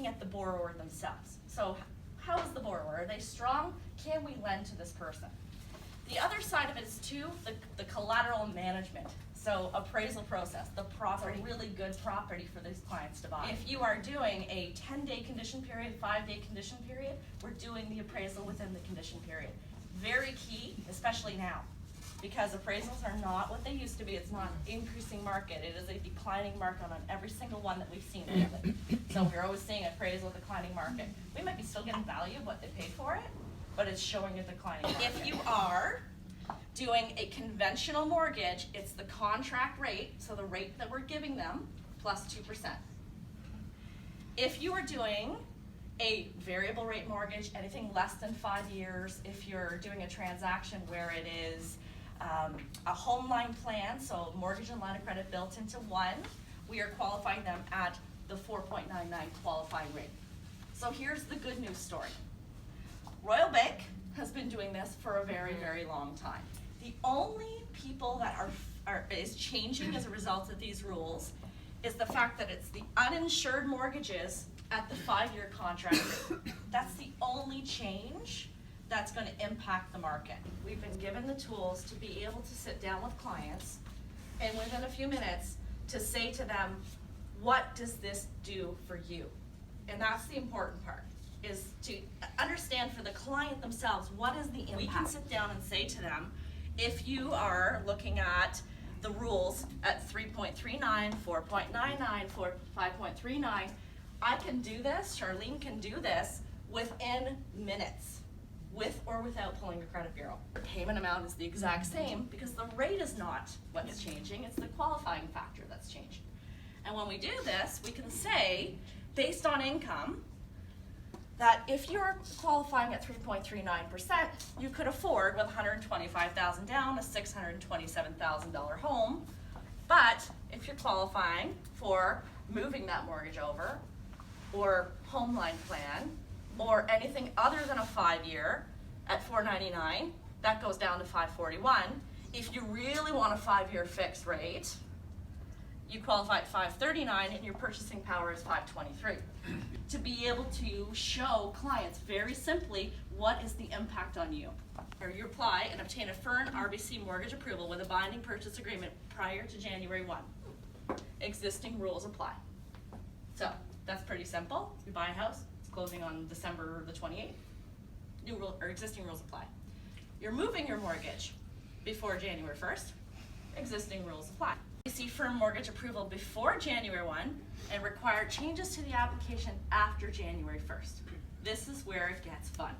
looking at the borrower themselves. So how is the borrower? Are they strong? Can we lend to this person? The other side of it is too, the collateral management. So appraisal process, the property, really good property for these clients to buy. If you are doing a 10-day condition period, 5-day condition period, we're doing the appraisal within the condition period. Very key, especially now, because appraisals are not what they used to be. It's not an increasing market. It is a declining market on every single one that we've seen lately. So we're always seeing appraisal declining market. We might be still getting value of what they paid for it, but it's showing a declining market. If you are doing a conventional mortgage, it's the contract rate, so the rate that we're giving them, plus 2%. If you are doing a variable rate mortgage, anything less than 5 years, if you're doing a transaction where it is a home line plan, so mortgage and line of credit built into one, we are qualifying them at the 4.99 qualifying rate. So here's the good news story. Royal Bank has been doing this for a very, very long time. The only people that is changing as a result of these rules is the fact that it's the uninsured mortgages at the 5-year contract rate. That's the only change that's going to impact the market. We've been given the tools to be able to sit down with clients and within a few minutes to say to them, what does this do for you? And that's the important part, is to understand for the client themselves, what is the impact? We can sit down and say to them, if you are looking at the rules at 3.39, 4.99, 5.39, I can do this, Charlene can do this within minutes, with or without pulling a credit bureau. The payment amount is the exact same because the rate is not what's changing, it's the qualifying factor that's changing. And when we do this, we can say, based on income, that if you're qualifying at 3.39%, you could afford with $125,000 down a $627,000 home. But if you're qualifying for moving that mortgage over, or home line plan, or anything other than a 5-year at $499, that goes down to $541. If you really want a 5-year fixed rate, you qualify at $539 and your purchasing power is $523. To be able to show clients very simply what is the impact on you. Or you apply and obtain a firm RBC mortgage approval with a binding purchase agreement prior to January 1. Existing rules apply. So that's pretty simple. You buy a house, it's closing on December the 28th. New rule or existing rules apply. You're moving your mortgage before January 1st. Existing rules apply. You see firm mortgage approval before January 1 and require changes to the application after January 1st. This is where it gets fun.